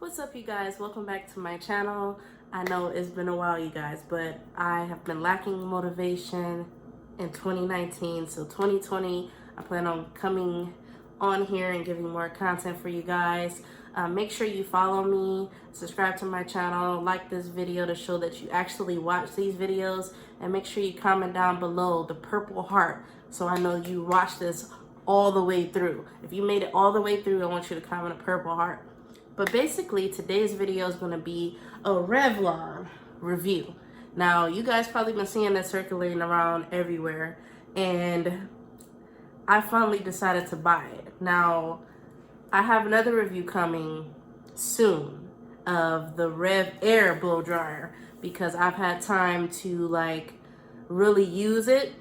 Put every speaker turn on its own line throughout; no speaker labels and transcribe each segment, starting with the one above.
What's up, you guys? Welcome back to my channel. I know it's been a while, you guys, but I have been lacking motivation in 2019. So 2020, I plan on coming on here and giving more content for you guys. Make sure you follow me, subscribe to my channel, like this video to show that you actually watch these videos, and make sure you comment down below the purple heart so I know you watched this all the way through. If you made it all the way through, I want you to comment a purple heart. But basically, today's video is going to be a Revlon review. Now, you guys probably been seeing that circulating around everywhere, and I finally decided to buy it. Now, I have another review coming soon of the RevAir blow dryer because I've had time to really use it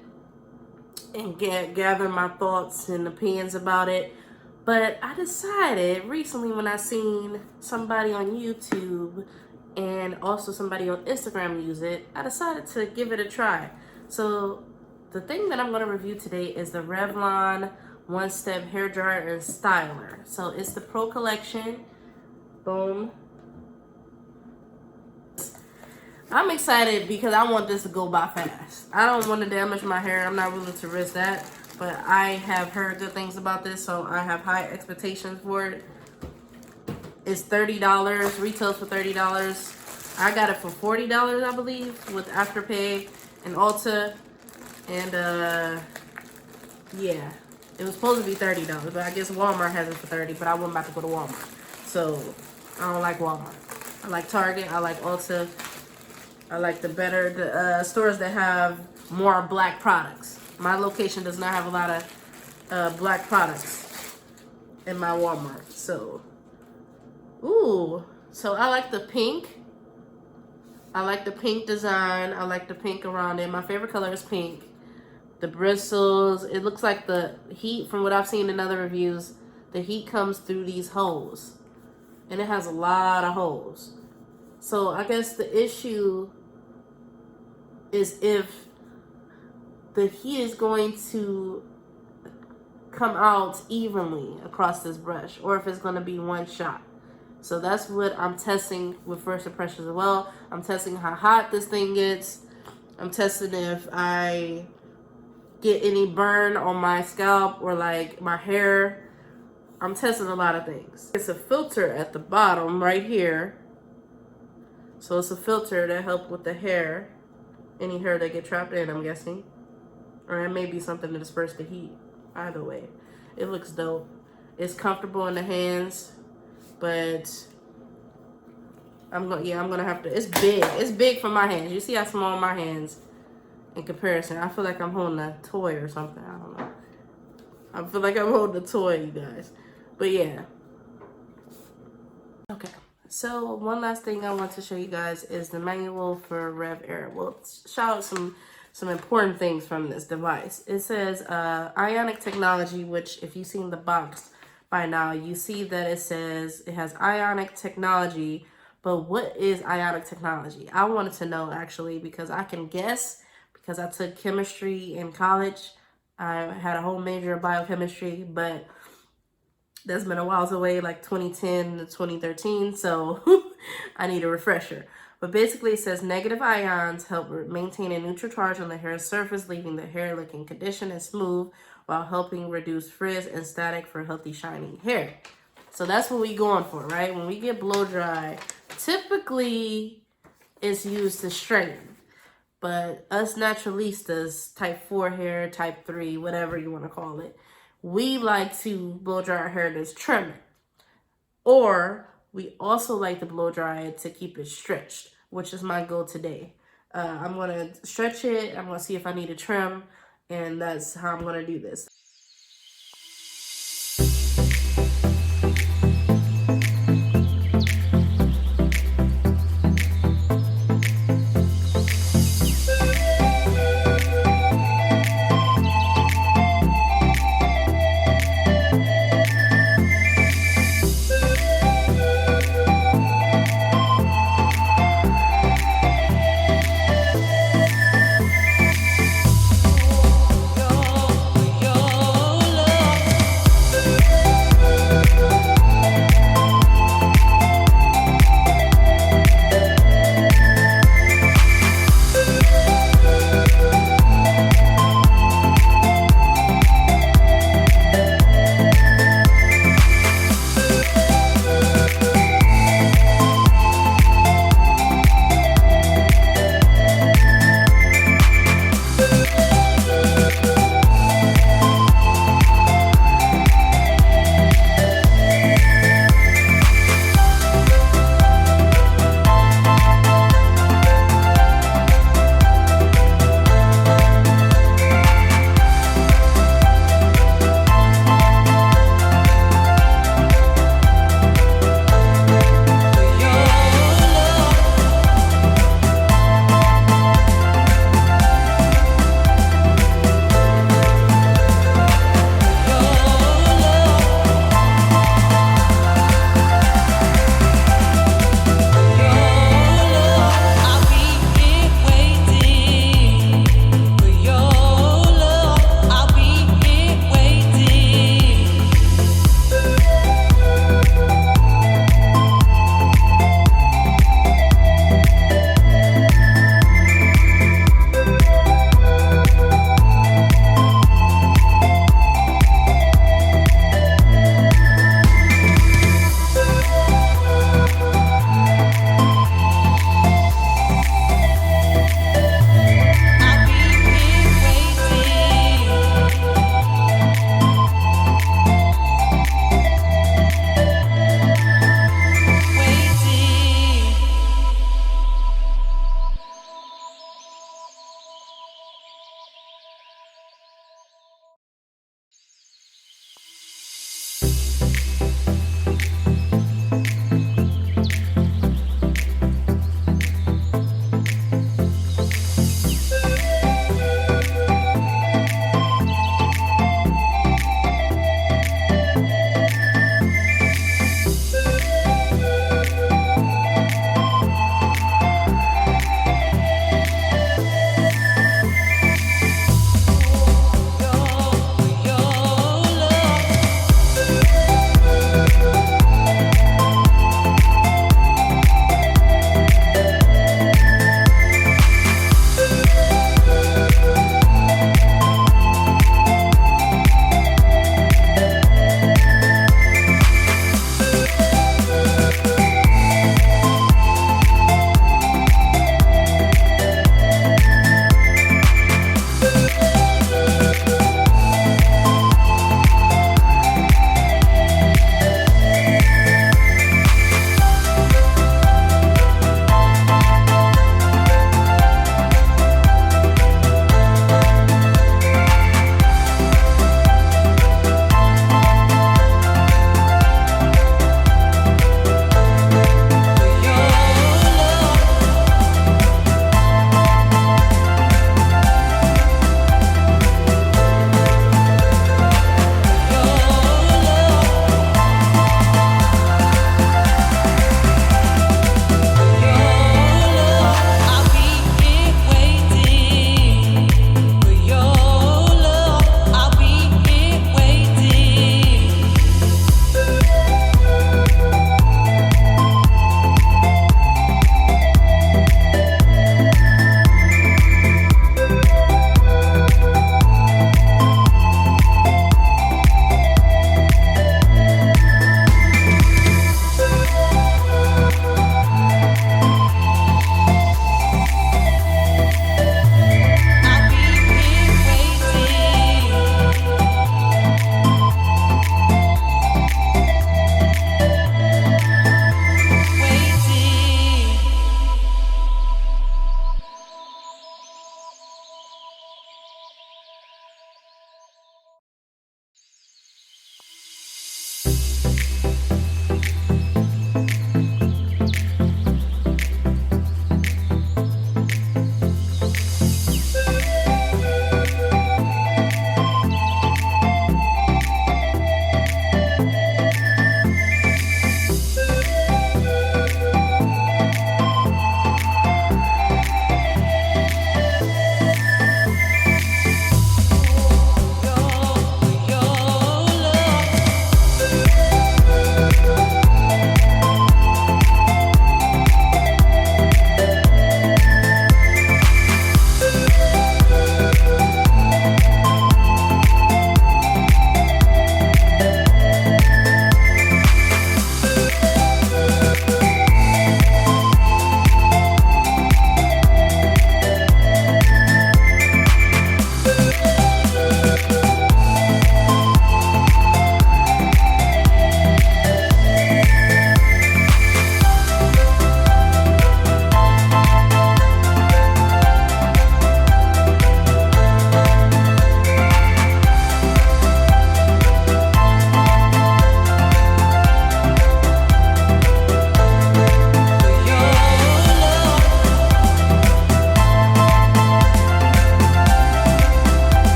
and gather my thoughts and opinions about it. But I decided recently when I seen somebody on YouTube and also somebody on Instagram use it, I decided to give it a try. So the thing that I'm going to review today is the Revlon One-Step Hair Dryer and Styler. So it's the Pro Collection. Boom. I'm excited because I want this to go by fast. I don't want to damage my hair. I'm not willing to risk that. But I have heard good things about this, so I have high expectations for it. It's $30, retails for $30. I got it for $40, I believe, with Afterpay and Ulta. And yeah, it was supposed to be $30, but I guess Walmart has it for $30, but I wasn't about to go to Walmart. So I don't like Walmart. I like Target, I like Ulta. I like the stores that have more black products. My location does not have a lot of black products in my Walmart. So, so I like the pink. I like the pink design. I like the pink around it. My favorite color is pink. The bristles, it looks like the heat, from what I've seen in other reviews, the heat comes through these holes. And it has a lot of holes. So I guess the issue is if the heat is going to come out evenly across this brush, or if it's going to be one shot. So that's what I'm testing with first impressions as well. I'm testing how hot this thing gets. I'm testing if I get any burn on my scalp or like my hair. I'm testing a lot of things. It's a filter at the bottom right here. So it's a filter that helps with the hair. Any hair that get trapped in, I'm guessing. Or it may be something to disperse the heat. Either way, it looks dope. It's comfortable in the hands, but I'm gonna have to. It's big. It's big for my hands. You see how small my hands in comparison. I feel like I'm holding a toy or something. I don't know. I feel like I'm holding a toy, you guys. But yeah. Okay. So one last thing I want to show you guys is the manual for RevAir. Well, shout out some important things from this device. It says ionic technology, which if you've seen the box by now, you see that it says it has ionic technology. But what is ionic technology? I wanted to know actually because I can guess because I took chemistry in college. I had a whole major of biochemistry, but that's been a while away, like 2010 to 2013. So I need a refresher. But basically it says negative ions help maintain a neutral charge on the hair's surface, leaving the hair looking conditioned and smooth while helping reduce frizz and static for healthy, shining hair. So that's what we going for, right? When we get blow dry, typically it's used to straighten. But us naturalistas, type 4 hair, type 3, whatever you want to call it, we like to blow dry our hair that's trimming. Or we also like to blow dry it to keep it stretched, which is my goal today. I'm going to stretch it. I'm going to see if I need a trim. And that's how I'm going to do this. Yo, yo.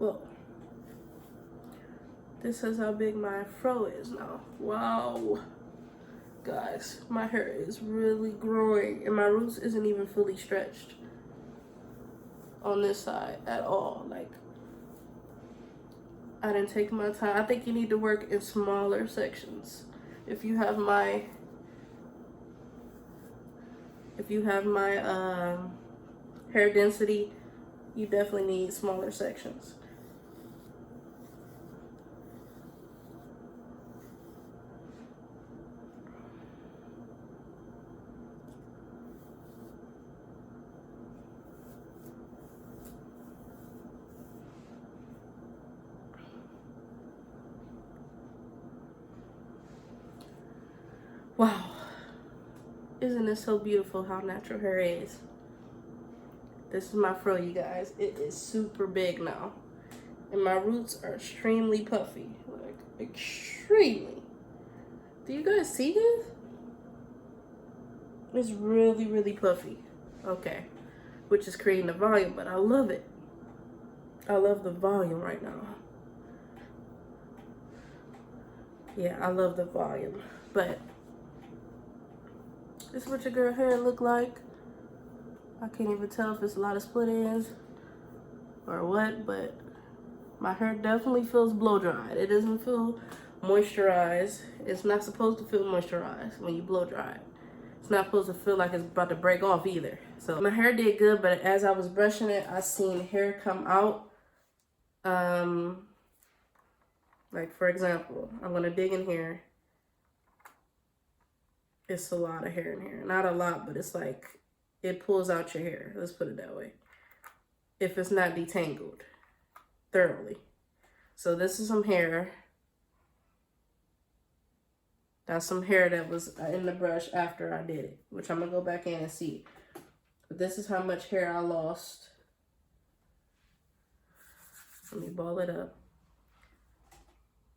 Whoa. This is how big my fro is now. Wow. Guys, my hair is really growing and my roots isn't even fully stretched on this side at all. Like, I didn't take my time. I think you need to work in smaller sections. If you have my hair density, you definitely need smaller sections. Wow. Isn't it so beautiful how natural hair is? This is my fro, you guys. It is super big now. And my roots are extremely puffy. Like, extremely. Do you guys see this? It's really, really puffy. Okay. Which is creating the volume, but I love it. I love the volume right now. Yeah, I love the volume. But this is what your girl hair look like. I can't even tell if it's a lot of split ends or what, but my hair definitely feels blow dried. It doesn't feel moisturized. It's not supposed to feel moisturized when you blow dry it. It's not supposed to feel like it's about to break off either. So my hair did good, but as I was brushing it, I seen hair come out. Like for example, I'm gonna dig in here. It's a lot of hair in here. Not a lot, but it's like, it pulls out your hair. Let's put it that way. If it's not detangled thoroughly. So this is some hair. That's some hair that was in the brush after I did it, which I'm gonna go back in and see. But this is how much hair I lost. Let me ball it up.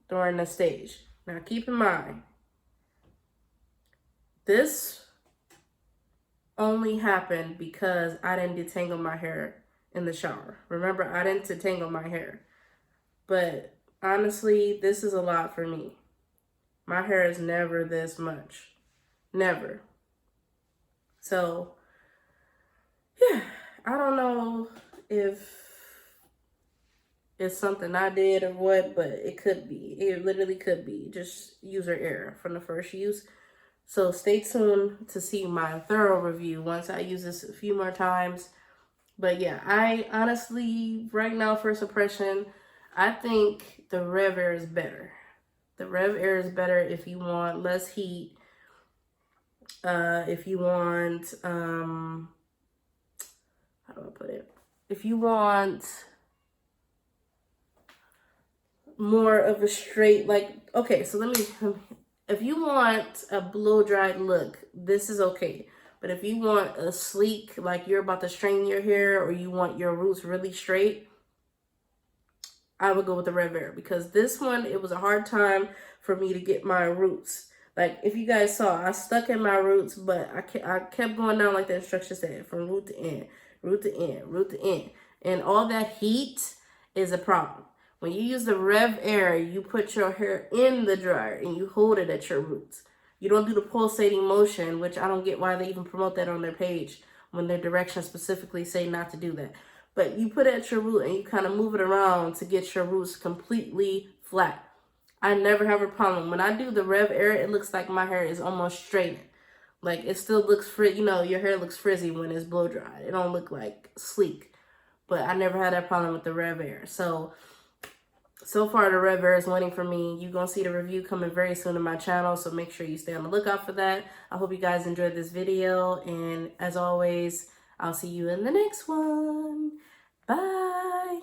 During the stage. Now keep in mind, this only happened because I didn't detangle my hair in the shower. Remember, I didn't detangle my hair. But honestly, this is a lot for me. My hair is never this much. Never. So, yeah, I don't know if it's something I did or what, but it could be. It literally could be just user error from the first use. So stay tuned to see my thorough review once I use this a few more times. But yeah, I honestly, right now, first impression, I think the RevAir is better. The RevAir is better if you want less heat. If you want, how do I put it? If you want more of a straight, like, okay, so let me, if you want a blow-dried look, this is okay. But if you want a sleek, like you're about to straighten your hair or you want your roots really straight, I would go with the RevAir. Because this one, it was a hard time for me to get my roots. Like, if you guys saw, I stuck in my roots, but I kept going down like the instructions said, from root to end, root to end, root to end. And all that heat is a problem. When you use the RevAir, you put your hair in the dryer and you hold it at your roots. You don't do the pulsating motion, which I don't get why they even promote that on their page when their directions specifically say not to do that. But you put it at your root and you kind of move it around to get your roots completely flat. I never have a problem. When I do the RevAir, it looks like my hair is almost straightened. Like, it still looks frizzy. You know, your hair looks frizzy when it's blow dried. It don't look like sleek. But I never had that problem with the RevAir. So far, the RevAir is winning for me. You're going to see the review coming very soon on my channel, so make sure you stay on the lookout for that. I hope you guys enjoyed this video, and as always, I'll see you in the next one. Bye!